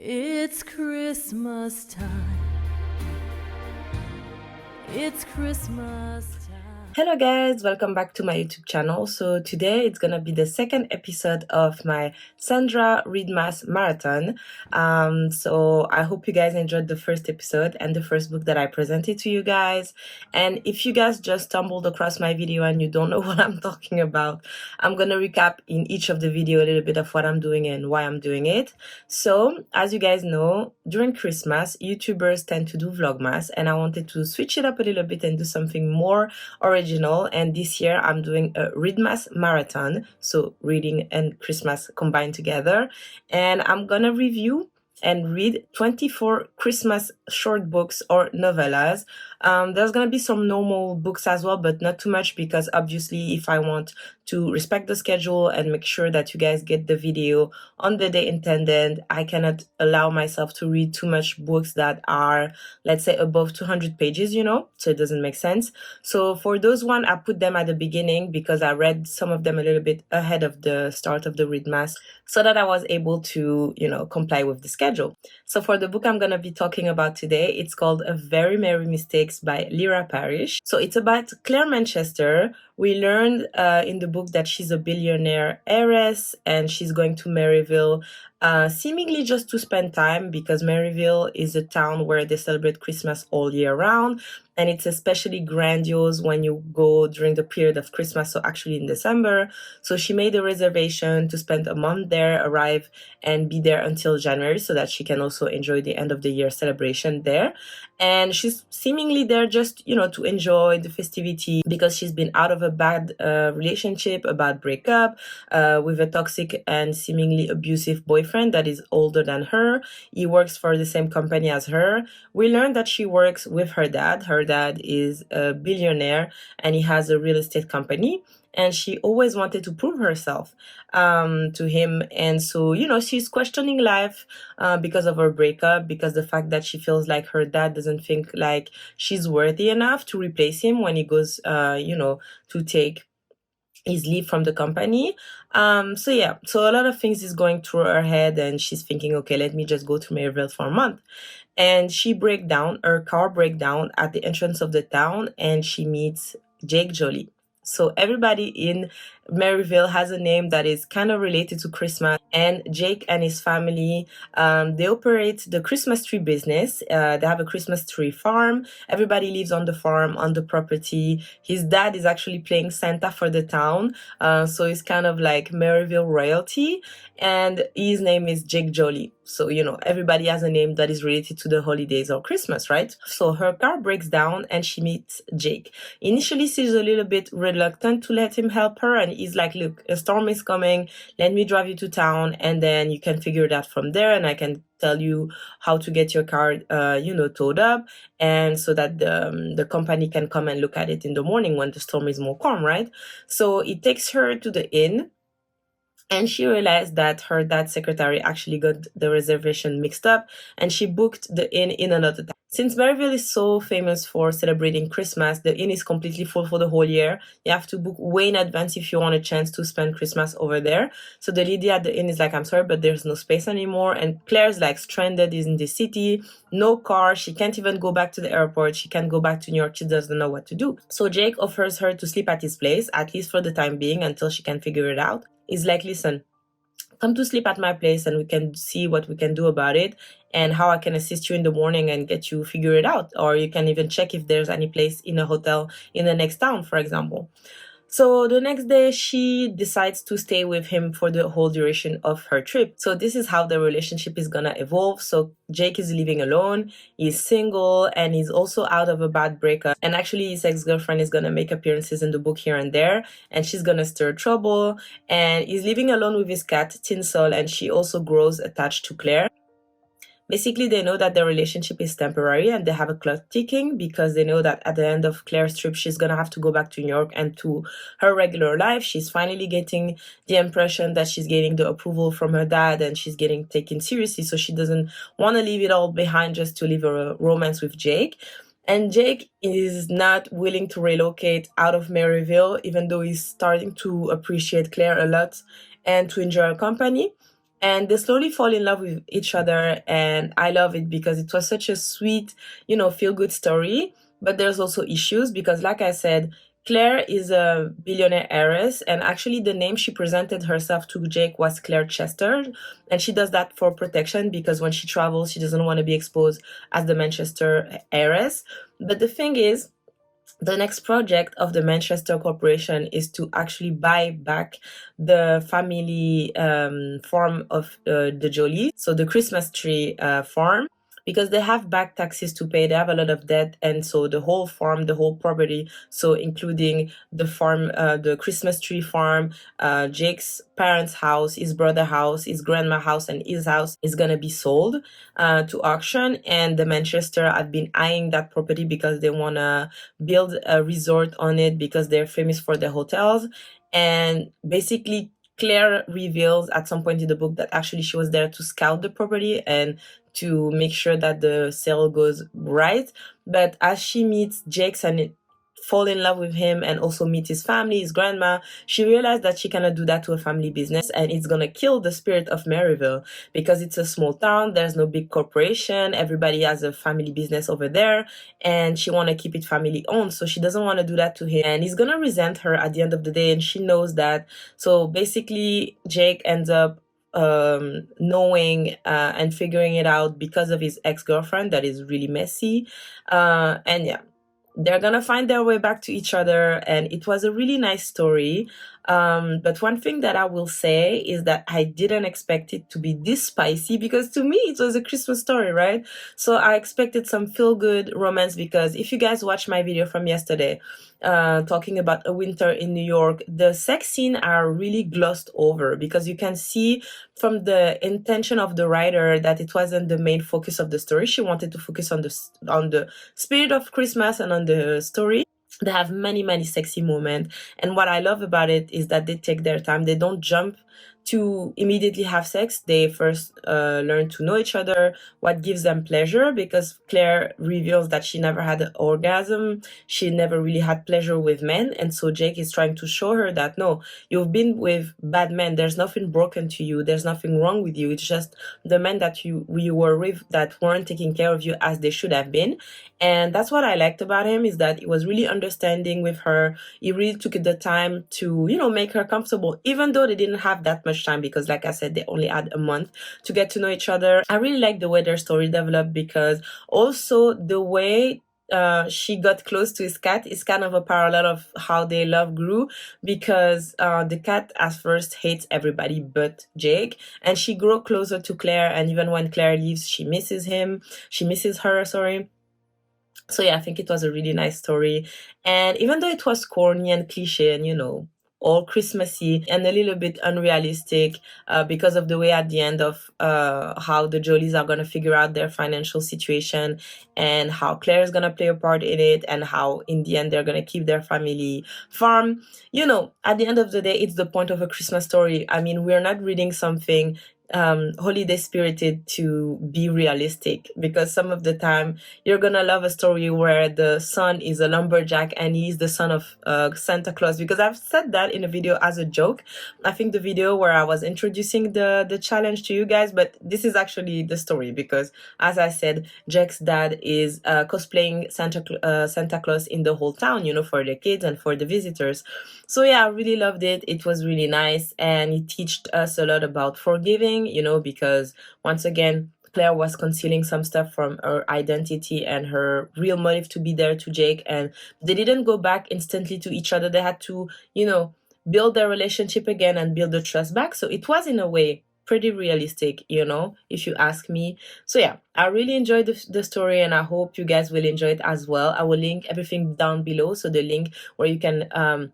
It's Christmas time. It's Christmas time. Hello guys, welcome back to my YouTube channel. So today it's gonna be the second episode of my Sandra Readmas marathon. So I hope you guys enjoyed the first episode and the first book that I presented to you guys. And if you guys just stumbled across my video and you don't know what I'm talking about, I'm gonna recap in each of the video a little bit of what I'm doing and why I'm doing it. So as you guys know, during Christmas, YouTubers tend to do Vlogmas, and I wanted to switch it up a little bit and do something more original. And this year I'm doing a Readmas marathon, so reading and Christmas combined together, and I'm gonna review and read 24 Christmas short books or novellas. There's gonna be some normal books as well, but not too much, because obviously if I want to respect the schedule and make sure that you guys get the video on the day intended, I cannot allow myself to read too much books that are, let's say, above 200 pages, so it doesn't make sense. So for those one, I put them at the beginning because I read some of them a little bit ahead of the start of the Readmas, so that I was able to, comply with the schedule. So for the book I'm going to be talking about today, it's called A Very Merry Mistakes by Lyra Parish. So it's about Claire Manchester. We learned in the book that she's a billionaire heiress and she's going to Maryville seemingly just to spend time, because Maryville is a town where they celebrate Christmas all year round, and it's especially grandiose when you go during the period of Christmas, so actually in December. So she made a reservation to spend a month there, arrive and be there until January, so that she can also enjoy the end of the year celebration there. And she's seemingly there just, to enjoy the festivity, because she's been out of a bad relationship, a bad breakup with a toxic and seemingly abusive boyfriend that is older than her. He works for the same company as her. We learned that she works with her dad. Her dad is a billionaire and he has a real estate company. And she always wanted to prove herself to him. And so, she's questioning life because of her breakup, because the fact that she feels like her dad doesn't think like she's worthy enough to replace him when he goes, to take his leave from the company. So a lot of things is going through her head, and she's thinking, okay, let me just go to Maryville for a month. And her car break down at the entrance of the town, and she meets Jake Jolie. So everybody in Maryville has a name that is kind of related to Christmas, and Jake and his family, they operate the Christmas tree business. They have a Christmas tree farm. Everybody lives on the farm, on the property. His dad is actually playing Santa for the town, so he's kind of like Maryville royalty, and his name is Jake Jolie. So, everybody has a name that is related to the holidays or Christmas, right? So her car breaks down and she meets Jake. Initially, she's a little bit reluctant to let him help her, and he's like, look, a storm is coming. Let me drive you to town, and then you can figure it out from there, and I can tell you how to get your car, towed up, and so that the company can come and look at it in the morning when the storm is more calm, right? So it takes her to the inn, and she realized that her dad's secretary actually got the reservation mixed up, and she booked the inn in another town. Since Maryville is so famous for celebrating Christmas, the inn is completely full for the whole year. You have to book way in advance if you want a chance to spend Christmas over there. So the lady at the inn is like, I'm sorry, but there's no space anymore. And Claire's like stranded, is in the city, no car. She can't even go back to the airport. She can't go back to New York. She doesn't know what to do. So Jake offers her to sleep at his place, at least for the time being, until she can figure it out. He's like, listen, come to sleep at my place and we can see what we can do about it and how I can assist you in the morning and get you figure it out. Or you can even check if there's any place in a hotel in the next town, for example. So the next day, she decides to stay with him for the whole duration of her trip. So this is how the relationship is gonna evolve. So Jake is living alone, he's single, and he's also out of a bad breakup. And actually, his ex-girlfriend is gonna make appearances in the book here and there, and she's gonna stir trouble. And he's living alone with his cat, Tinsel, and she also grows attached to Claire. Basically, they know that their relationship is temporary and they have a clock ticking, because they know that at the end of Claire's trip, she's going to have to go back to New York and to her regular life. She's finally getting the impression that she's getting the approval from her dad and she's getting taken seriously. So she doesn't want to leave it all behind just to live a romance with Jake. And Jake is not willing to relocate out of Maryville, even though he's starting to appreciate Claire a lot and to enjoy her company. and they slowly fall in love with each other, and I love it because it was such a sweet, feel good story. But there's also issues because, like I said, Claire is a billionaire heiress, and actually the name she presented herself to Jake was Claire Chester, and she does that for protection because when she travels she doesn't want to be exposed as the Manchester heiress. But the thing is, the next project of the Manchester Corporation is to actually buy back the family farm of the Jolies, so the Christmas tree farm, because they have back taxes to pay. They have a lot of debt, and so the whole farm, the whole property, so including the farm, the Christmas tree farm, Jake's parents' house, his brother house, his grandma house, and his house is gonna be sold to auction. And the Manchester have been eyeing that property because they wanna build a resort on it because they're famous for their hotels. And basically, Claire reveals at some point in the book that actually she was there to scout the property and to make sure that the sale goes right. But as she meets Jakes and fall in love with him and also meet his family, his grandma, she realized that she cannot do that to a family business, and it's gonna kill the spirit of Maryville because it's a small town, there's no big corporation, everybody has a family business over there, and she want to keep it family owned, so she doesn't want to do that to him, and he's gonna resent her at the end of the day, and she knows that. So basically Jake ends up knowing and figuring it out because of his ex-girlfriend that is really messy, and yeah, they're gonna find their way back to each other, and it was a really nice story. But one thing that I will say is that I didn't expect it to be this spicy, because to me it was a Christmas story, right? So I expected some feel-good romance, because if you guys watched my video from yesterday talking about A Winter in New York, the sex scene are really glossed over because you can see from the intention of the writer that it wasn't the main focus of the story. She wanted to focus on the spirit of Christmas and on the story. They have many sexy moments, and what I love about it is that they take their time. They don't jump to immediately have sex. They first learn to know each other, what gives them pleasure, because Claire reveals that she never had an orgasm, she never really had pleasure with men, and so Jake is trying to show her that no, you've been with bad men, there's nothing broken to you, there's nothing wrong with you, it's just the men that you were with that weren't taking care of you as they should have been. And that's what I liked about him, is that he was really understanding with her. He really took the time to, make her comfortable, even though they didn't have that much time, because like I said, they only had a month to get to know each other. I really like the way their story developed, because also the way she got close to his cat is kind of a parallel of how their love grew, because the cat at first hates everybody but Jake, and she grew closer to Claire, and even when Claire leaves, she misses her, sorry. So yeah, I think it was a really nice story. And even though it was corny and cliche and, all Christmassy and a little bit unrealistic, because of the way at the end of how the Jolies are going to figure out their financial situation, and how Claire is going to play a part in it, and how in the end they're going to keep their family farm. At the end of the day, it's the point of a Christmas story. I mean, we're not reading something holiday spirited to be realistic, because some of the time you're gonna love a story where the son is a lumberjack and he's the son of Santa Claus, because I've said that in a video as a joke. I think the video where I was introducing the challenge to you guys, but this is actually the story, because as I said, Jack's dad is cosplaying Santa Claus in the whole town, for the kids and for the visitors. So yeah, I really loved it. It was really nice, and it taught us a lot about forgiving, because once again, Claire was concealing some stuff from her identity and her real motive to be there to Jake, and they didn't go back instantly to each other. They had to, build their relationship again and build the trust back. So it was, in a way, pretty realistic, if you ask me. So yeah, I really enjoyed the story, and I hope you guys will enjoy it as well. I will link everything down below, so the link where you can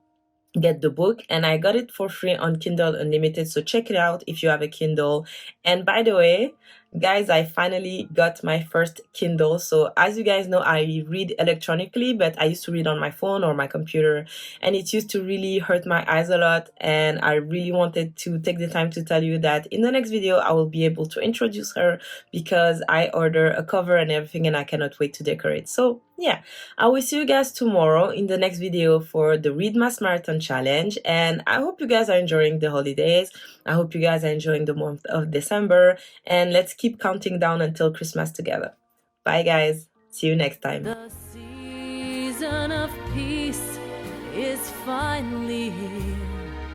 get the book, and I got it for free on Kindle Unlimited, so check it out if you have a Kindle. And by the way, guys, I finally got my first Kindle. So as you guys know, I read electronically, but I used to read on my phone or my computer, and it used to really hurt my eyes a lot, and I really wanted to take the time to tell you that in the next video I will be able to introduce her, because I order a cover and everything, and I cannot wait to decorate. So yeah, I will see you guys tomorrow in the next video for the Readmas Marathon Challenge. And I hope you guys are enjoying the holidays. I hope you guys are enjoying the month of December. And let's keep counting down until Christmas together. Bye, guys. See you next time. The season of peace is finally here.